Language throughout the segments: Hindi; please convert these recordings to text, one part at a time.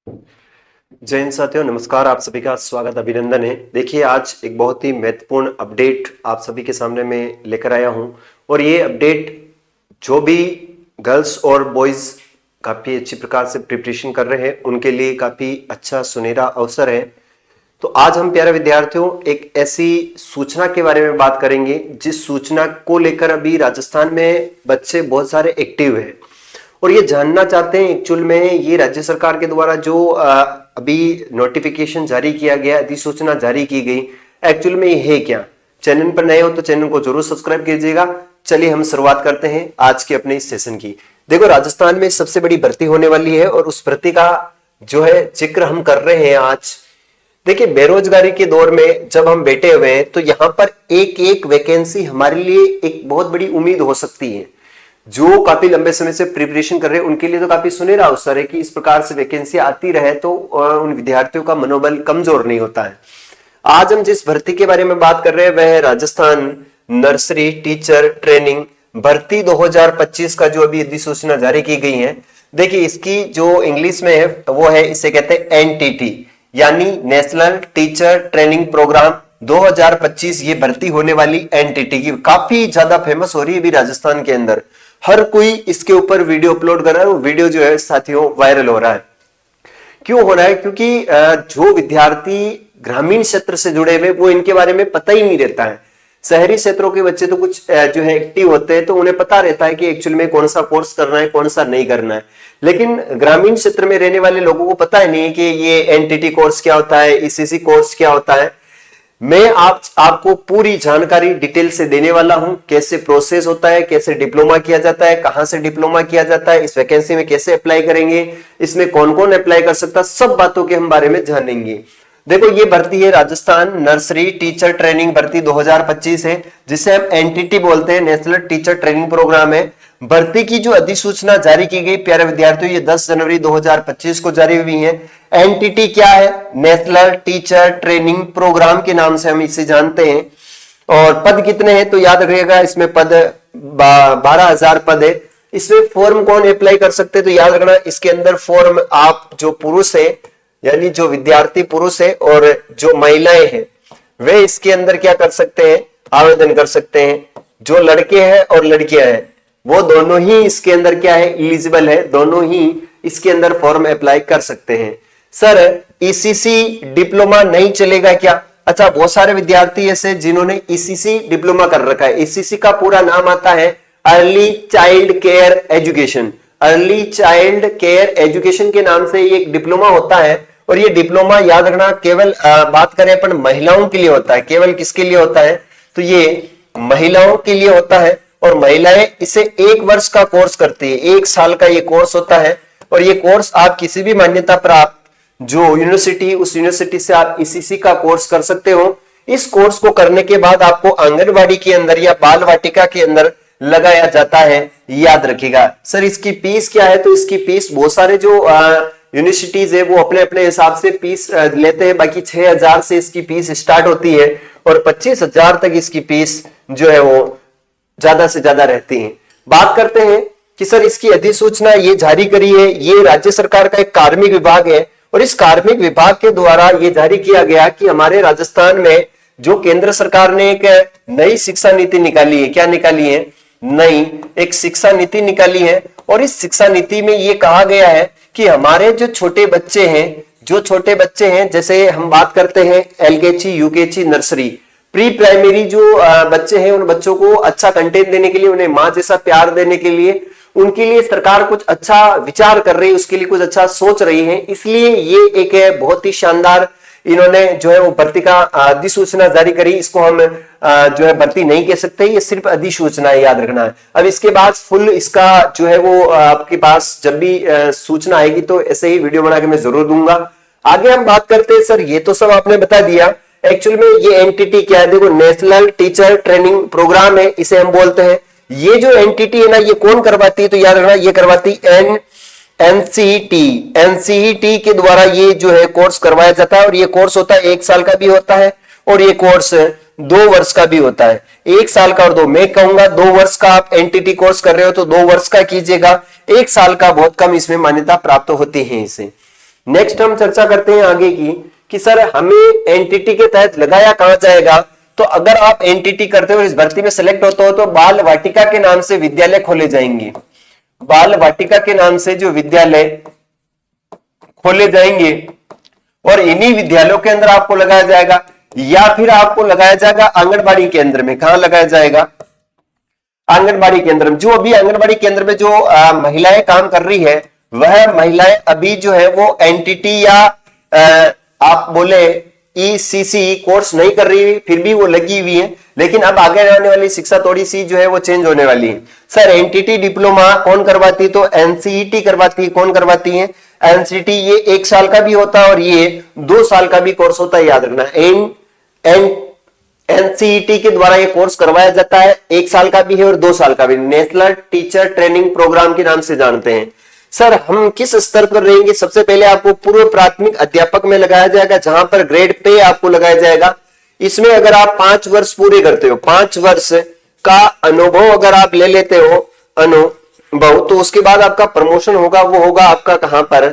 जय हिंद साथियों, नमस्कार। आप सभी का स्वागत, अभिनंदन है। देखिए, आज एक बहुत ही महत्वपूर्ण अपडेट आप सभी के सामने मैं लेकर आया हूं और ये अपडेट जो भी गर्ल्स और बॉयज काफी अच्छी प्रकार से प्रिपरेशन कर रहे हैं उनके लिए काफी अच्छा सुनहरा अवसर है। तो आज हम प्यारे विद्यार्थियों एक ऐसी सूचना के बारे में बात करेंगे जिस सूचना को लेकर अभी राजस्थान में बच्चे बहुत सारे एक्टिव हैं और ये जानना चाहते हैं एक्चुअल में ये राज्य सरकार के द्वारा जो अभी नोटिफिकेशन जारी किया गया, अधिसूचना जारी की गई, एक्चुअल में ये है क्या। चैनल पर नए हो तो चैनल को जरूर सब्सक्राइब कीजिएगा। चलिए हम शुरुआत करते हैं आज के अपने इस सेशन की। देखो, राजस्थान में सबसे बड़ी भर्ती होने वाली है और उस भर्ती का जो है जिक्र हम कर रहे हैं आज। देखिए, बेरोजगारी के दौर में जब हम बैठे हुए हैं तो यहां पर एक एक वैकेंसी हमारे लिए एक बहुत बड़ी उम्मीद हो सकती है। जो काफी लंबे समय से प्रिपरेशन कर रहे हैं उनके लिए तो काफी सुनहरा अवसर है कि इस प्रकार से वैकेंसी आती रहे तो उन विद्यार्थियों का मनोबल कमजोर नहीं होता है। आज हम जिस भर्ती के बारे में बात कर रहे हैं वह है राजस्थान नर्सरी टीचर ट्रेनिंग भर्ती 2025 का जो अभी अधिसूचना जारी की गई है। देखिए, इसकी जो इंग्लिश में है वो है, इसे कहते हैं एनटीटी यानी नेशनल टीचर ट्रेनिंग प्रोग्राम 2025। ये भर्ती होने वाली एनटीटी की काफी ज्यादा फेमस हो रही है अभी राजस्थान के अंदर। हर कोई इसके ऊपर वीडियो अपलोड कर रहा है। वो वीडियो जो है साथियों वायरल हो रहा है। क्यों हो रहा है? क्योंकि जो विद्यार्थी ग्रामीण क्षेत्र से जुड़े हुए वो इनके बारे में पता ही नहीं रहता है। शहरी क्षेत्रों के बच्चे तो कुछ जो है एक्टिव होते हैं तो उन्हें पता रहता है कि एक्चुअल में कौन सा कोर्स करना है कौन सा नहीं करना है। लेकिन ग्रामीण क्षेत्र में रहने वाले लोगों को पता ही नहीं है कि ये एनटीटी कोर्स क्या होता है, ईसीसी कोर्स क्या होता है। मैं आपको पूरी जानकारी डिटेल से देने वाला हूं। कैसे प्रोसेस होता है, कैसे डिप्लोमा किया जाता है, कहां से डिप्लोमा किया जाता है, इस वैकेंसी में कैसे अप्लाई करेंगे, इसमें कौन कौन अप्लाई कर सकता है, सब बातों के हम बारे में जानेंगे। देखो, ये भर्ती है राजस्थान नर्सरी टीचर ट्रेनिंग भर्ती 2025 है, जिसे हम एनटीटी बोलते हैं, नेशनल टीचर ट्रेनिंग प्रोग्राम है। भर्ती की जो अधिसूचना जारी की गई प्यारे विद्यार्थियों, ये 10 जनवरी 2025 को जारी हुई है। एनटीटी क्या है? नेशनल टीचर ट्रेनिंग प्रोग्राम के नाम से हम इसे जानते हैं। और पद कितने हैं तो याद रखिएगा, इसमें पद 12,000 पद है। इसमें फॉर्म कौन अप्लाई कर सकते हैं तो याद रखना, इसके अंदर फॉर्म आप जो पुरुष है यानी जो विद्यार्थी पुरुष है और जो महिलाएं हैं वे इसके अंदर क्या कर सकते हैं, आवेदन कर सकते हैं। जो लड़के हैं और लड़कियां हैं वो दोनों ही इसके अंदर क्या है, एलिजिबल है, दोनों ही इसके अंदर फॉर्म अप्लाई कर सकते हैं। सर, ईसीसी डिप्लोमा नहीं चलेगा क्या? अच्छा, बहुत सारे विद्यार्थी ऐसे जिन्होंने ईसीसी डिप्लोमा कर रखा है। ईसीसी का पूरा नाम आता है early child care education. Early child care education के नाम से ये एक डिप्लोमा होता है और ये डिप्लोमा याद रखना केवल बात करें अपन महिलाओं के लिए होता है। केवल किसके लिए होता है तो ये महिलाओं के लिए होता है और महिलाएं इसे 1 वर्ष का कोर्स करती है। 1 साल का ये कोर्स होता है और ये कोर्स आप किसी भी मान्यता प्राप्त जो यूनिवर्सिटी, उस यूनिवर्सिटी से आप ईसीसी का कोर्स कर सकते हो। इस कोर्स को करने के बाद आपको आंगनबाड़ी के अंदर या बाल वाटिका के अंदर लगाया जाता है। याद रखिएगा। सर, इसकी फीस क्या है तो इसकी फीस बहुत सारे जो यूनिवर्सिटीज है वो अपने अपने हिसाब से फीस लेते हैं। बाकी 6,000 से इसकी फीस स्टार्ट होती है और 25,000 तक इसकी फीस जो है वो ज्यादा से ज्यादा रहती है। बात करते हैं कि सर इसकी अधिसूचना ये जारी करी है, ये राज्य सरकार का एक कार्मिक विभाग है और इस कार्मिक विभाग के द्वारा ये जारी किया गया कि हमारे राजस्थान में जो केंद्र सरकार ने एक नई शिक्षा नीति निकाली है। क्या निकाली है? नई एक शिक्षा नीति निकाली है और इस शिक्षा नीति में ये कहा गया है कि हमारे जो छोटे बच्चे हैं, जैसे हम बात करते हैं LKG, UKG, nursery, pre primary जो बच्चे हैं, उन बच्चों को अच्छा कंटेंट देने के लिए, उन्हें मां जैसा प्यार देने के लिए, उनके लिए सरकार कुछ अच्छा विचार कर रही है, उसके लिए कुछ अच्छा सोच रही है। इसलिए ये एक बहुत ही शानदार इन्होंने जो है वो भर्ती का अधिसूचना जारी करी। इसको हम जो है भर्ती नहीं कह सकते, ये सिर्फ अधिसूचना है, याद रखना है। अब इसके बाद फुल इसका जो है वो आपके पास जब भी सूचना आएगी तो ऐसे ही वीडियो बना के मैं जरूर दूंगा। आगे हम बात करते हैं। सर, ये तो सब आपने बता दिया, एक्चुअल में ये एनटीटी क्या है? देखो, नेशनल टीचर ट्रेनिंग प्रोग्राम है, इसे हम बोलते हैं। ये जो एनटीटी है ना, ये कौन करवाती है तो याद रखना, ये करवाती एनसीईटी के द्वारा ये जो है कोर्स करवाया जाता है और ये कोर्स होता है 1 साल का भी होता है और ये कोर्स 2 वर्ष का भी होता है। 1 साल का और 2, मैं कहूंगा 2 वर्ष का आप एनटीटी कोर्स कर रहे हो तो 2 वर्ष का कीजिएगा। 1 साल का बहुत कम इसमें मान्यता प्राप्त होती है इसे। नेक्स्ट हम चर्चा करते हैं आगे की कि सर हमें एनटीटी के तहत लगाया कहां जाएगा। तो अगर आप एनटीटी करते हो, इस भर्ती में सिलेक्ट होते हो, तो बाल वाटिका के नाम से विद्यालय खोले जाएंगे। बाल वाटिका के नाम से जो विद्यालय खोले जाएंगे और इन्हीं विद्यालयों के अंदर आपको लगाया जाएगा, या फिर आपको लगाया जाएगा आंगनबाड़ी केंद्र में। कहां लगाया जाएगा? आंगनबाड़ी केंद्र में। जो अभी आंगनबाड़ी केंद्र में जो महिलाएं काम कर रही है, वह महिलाएं अभी जो है वो एनटीटी या आप बोले ईसीसी कोर्स नहीं कर रही, फिर भी वो लगी हुई है। लेकिन अब आगे आने वाली शिक्षा थोड़ी सी जो है वो चेंज होने वाली है। सर एनटीटी डिप्लोमा कौन करवाती है? तो एनसीईटी करवाती है। कौन करवाती है? एनसीईटी। ये 1 साल का भी होता है और ये 2 साल का भी कोर्स होता है, याद रखना। एनसीईटी के द्वारा ये कोर्स करवाया जाता है, 1 साल का भी है और 2 साल का भी। नेशनल टीचर ट्रेनिंग प्रोग्राम के नाम से जानते हैं। सर हम किस स्तर पर रहेंगे? सबसे पहले आपको पूर्व प्राथमिक अध्यापक में लगाया जाएगा, जहां पर ग्रेड पे आपको लगाया जाएगा। इसमें अगर आप 5 वर्ष पूरे करते हो, 5 वर्ष का अनुभव अगर आप ले लेते हो अनुभव, तो उसके बाद आपका प्रमोशन होगा। वो होगा आपका कहां पर?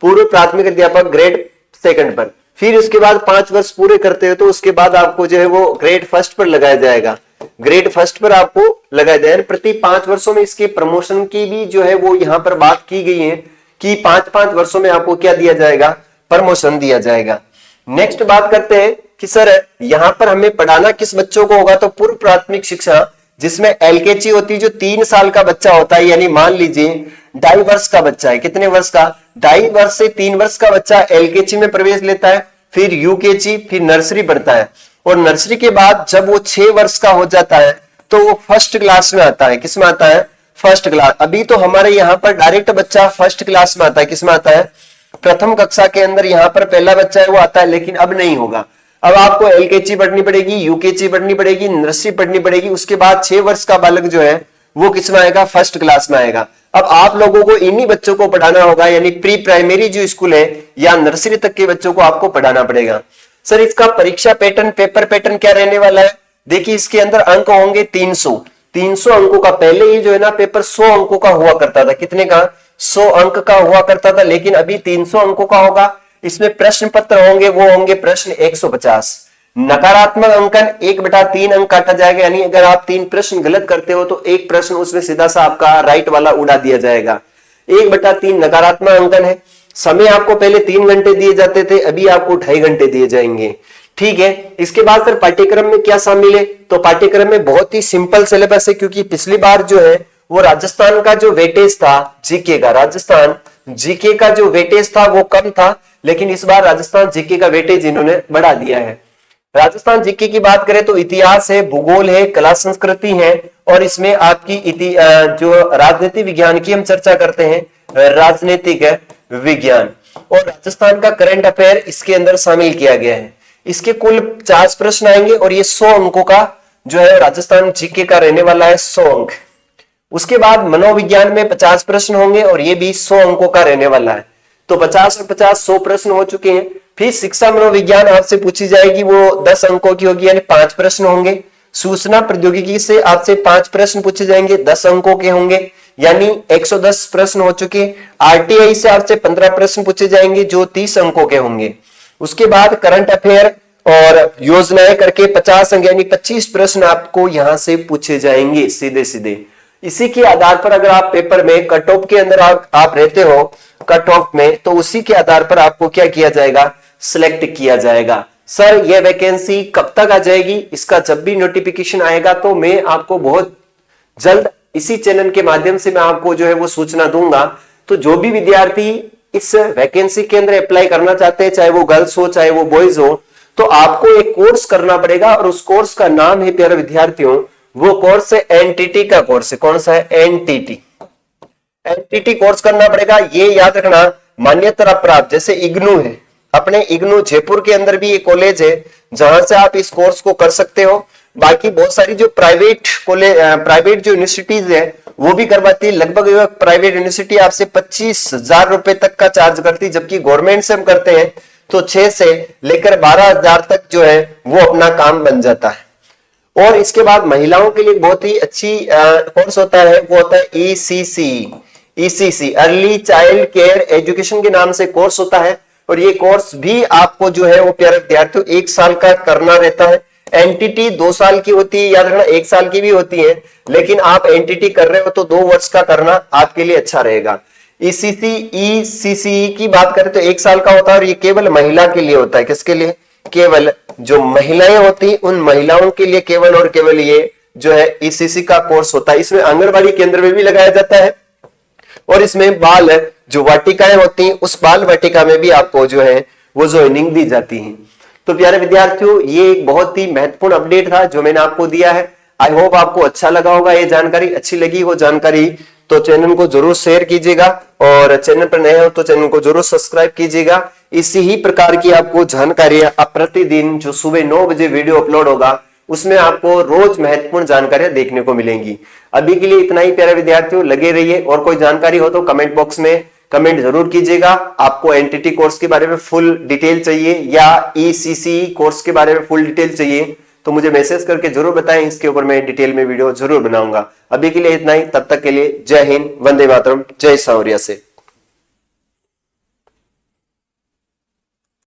पूर्व प्राथमिक अध्यापक ग्रेड 2 पर। फिर उसके बाद 5 वर्ष पूरे करते हो तो उसके बाद आपको जो है वो ग्रेड 1 पर लगाया जाएगा। ग्रेड 1 पर आपको लगाया जाएगा। प्रति 5 वर्षों में इसके प्रमोशन की भी जो है वो यहां पर बात की गई है कि 5-5 वर्षों में आपको क्या दिया जाएगा? प्रमोशन दिया जाएगा। नेक्स्ट बात करते हैं कि सर यहां पर हमें पढ़ाना किस बच्चों को होगा? तो पूर्व प्राथमिक शिक्षा, जिसमें एलकेजी होती है, जो 3 साल का बच्चा होता है, यानी मान लीजिए 2.5 वर्ष का बच्चा है। कितने वर्ष का? 2.5 वर्ष से 3 वर्ष का बच्चा एलकेजी में प्रवेश लेता है, फिर यूकेजी, फिर नर्सरी पढ़ता है। और नर्सरी के बाद जब वो 6 वर्ष का हो जाता है तो वो फर्स्ट क्लास में आता है। किस में आता है? First class. अभी तो हमारे यहाँ पर डायरेक्ट बच्चा फर्स्ट क्लास में आता है। किस में आता है? प्रथम कक्षा के अंदर यहाँ पर पहला बच्चा है वो आता है, लेकिन अब नहीं होगा। अब आपको एलकेजी पढ़नी पड़ेगी, यूकेजी पढ़नी पड़ेगी, नर्सरी पढ़नी पड़ेगी। उसके बाद 6 वर्ष का बालक जो है वो किस में आएगा? फर्स्ट क्लास में आएगा। अब आप लोगों को इन्हीं बच्चों को पढ़ाना होगा, यानी प्री प्राइमरी जो स्कूल है या नर्सरी तक के बच्चों को आपको पढ़ाना पड़ेगा। सर इसका परीक्षा पैटर्न, पेपर पैटर्न क्या रहने वाला है? देखिए इसके अंदर अंक होंगे 300 अंकों का। पहले ही जो है ना पेपर 100 अंकों का हुआ करता था। कितने का? 100 अंक का हुआ करता था, लेकिन अभी 300 अंकों का होगा। इसमें प्रश्न पत्र होंगे, वो होंगे प्रश्न 150। नकारात्मक अंकन 1/3 अंक काटा जाएगा, यानी अगर आप 3 प्रश्न गलत करते हो तो एक प्रश्न उसमें सीधा सा आपका राइट वाला उड़ा दिया जाएगा। 1/3 नकारात्मक अंकन है। समय आपको पहले 3 घंटे दिए जाते थे, अभी आपको 2.5 घंटे दिए जाएंगे। ठीक है। इसके बाद फिर पाठ्यक्रम में क्या शामिल है? तो पाठ्यक्रम में बहुत ही सिंपल सिलेबस है, क्योंकि पिछली बार जो है वो राजस्थान का जो वेटेज था जीके का, राजस्थान जीके का जो वेटेज था वो कम था, लेकिन इस बार राजस्थान जीके का वेटेज इन्होंने बढ़ा दिया है। राजस्थान जीके की बात करें तो इतिहास है, भूगोल है, कला संस्कृति है, और इसमें आपकी जो राजनीति विज्ञान की हम चर्चा करते हैं, राजनीतिक विज्ञान, और राजस्थान का करंट अफेयर इसके अंदर शामिल किया गया है। इसके कुल 50 प्रश्न आएंगे और ये 100 अंकों का जो है राजस्थान जीके का रहने वाला है, 100 अंक। उसके बाद मनोविज्ञान में 50 प्रश्न होंगे और ये भी 100 अंकों का रहने वाला है। तो 50 और 50 100 प्रश्न हो चुके हैं। फिर शिक्षा मनोविज्ञान आपसे पूछी जाएगी, वो 10 अंकों की होगी, यानी 5 प्रश्न होंगे। सूचना प्रौद्योगिकी से आपसे 5 प्रश्न पूछे जाएंगे, 10 अंकों के होंगे, यानी 110 प्रश्न हो चुके। आरटीआई से आपसे 15 प्रश्न पूछे जाएंगे जो 30 अंकों के होंगे। उसके बाद करंट अफेयर और योजनाएं करके 50 अंक, यानी 25 प्रश्न आपको यहां से पूछे जाएंगे सीधे सीधे। इसी के आधार पर अगर आप पेपर में कट ऑफ के अंदर आप रहते हो, कट ऑफ में, तो उसी के आधार पर आपको क्या किया जाएगा? सिलेक्ट किया जाएगा। सर ये वैकेंसी कब तक आ जाएगी? इसका जब भी नोटिफिकेशन आएगा तो मैं आपको बहुत जल्द इसी चैनल के माध्यम से मैं आपको जो है वो सूचना दूंगा। तो जो भी विद्यार्थी इस वैकेंसी के अंदर अप्लाई करना चाहते हैं, चाहे वो गर्ल्स हो चाहे वो बॉयज हो, तो आपको एक कोर्स करना पड़ेगा, और उस कोर्स का नाम है प्यारे विद्यार्थियों, वो कोर्स है एनटीटी का कोर्स है। कौन सा है? एनटीटी। एनटीटी कोर्स करना पड़ेगा। ये याद रखना, मान्यता प्राप्त, जैसे इग्नू है, अपने इग्नू जयपुर के अंदर भी एक कॉलेज है जहां से आप इस कोर्स को कर सकते हो। बाकी बहुत सारी जो प्राइवेट कॉलेज, प्राइवेट जो यूनिवर्सिटीज है वो भी करवाती है। लगभग प्राइवेट यूनिवर्सिटी आपसे 25,000 रुपए तक का चार्ज करती है, जबकि गवर्नमेंट से हम करते हैं तो 6 से लेकर 12,000 तक जो है वो अपना काम बन जाता है। और इसके बाद महिलाओं के लिए बहुत ही अच्छी कोर्स होता है, वो होता है ECC, ECC early child care education के नाम से कोर्स होता है और ये कोर्स भी आपको जो है वो प्यारे विद्यार्थियों 1 साल का करना रहता है। एनटीटी 2 साल की होती है, याद रखना 1 साल की भी होती है, लेकिन आप एनटीटी कर रहे हो तो 2 वर्ष का करना आपके लिए अच्छा रहेगा। ईसीसी की बात करें तो 1 साल का होता है और ये केवल महिला के लिए होता है। किसके लिए? केवल जो महिलाएं होती उन महिलाओं के लिए केवल और केवल ये जो है ईसीसी का कोर्स होता है। इसमें आंगनबाड़ी केंद्र में भी लगाया जाता है और इसमें बाल जो वाटिकाएं होती हैं उस बाल वाटिका में भी आपको जो है वो ज्वाइनिंग दी जाती है। तो प्यारे विद्यार्थियों, ये एक बहुत ही महत्वपूर्ण अपडेट था जो मैंने आपको दिया है। आई होप आपको अच्छा लगा होगा। ये जानकारी अच्छी लगी हो जानकारी तो चैनल को जरूर शेयर कीजिएगा और चैनल पर नए हो तो चैनल को जरूर सब्सक्राइब कीजिएगा। इसी ही प्रकार की आपको जानकारियां प्रतिदिन जो सुबह 9 बजे वीडियो अपलोड होगा उसमें आपको रोज महत्वपूर्ण जानकारियां देखने को मिलेंगी। अभी के लिए इतना ही प्यारे विद्यार्थियों, लगे रहिए और कोई जानकारी हो तो कमेंट बॉक्स में कमेंट जरूर कीजिएगा। आपको एनटीटी कोर्स के बारे में फुल डिटेल चाहिए या ईसीसी कोर्स के बारे में फुल डिटेल चाहिए तो मुझे मैसेज करके जरूर बताएं। इसके ऊपर मैं डिटेल में वीडियो जरूर बनाऊंगा। अभी के लिए इतना ही, तब तक के लिए जय हिंद, वंदे मातरम, जय सौर्या से।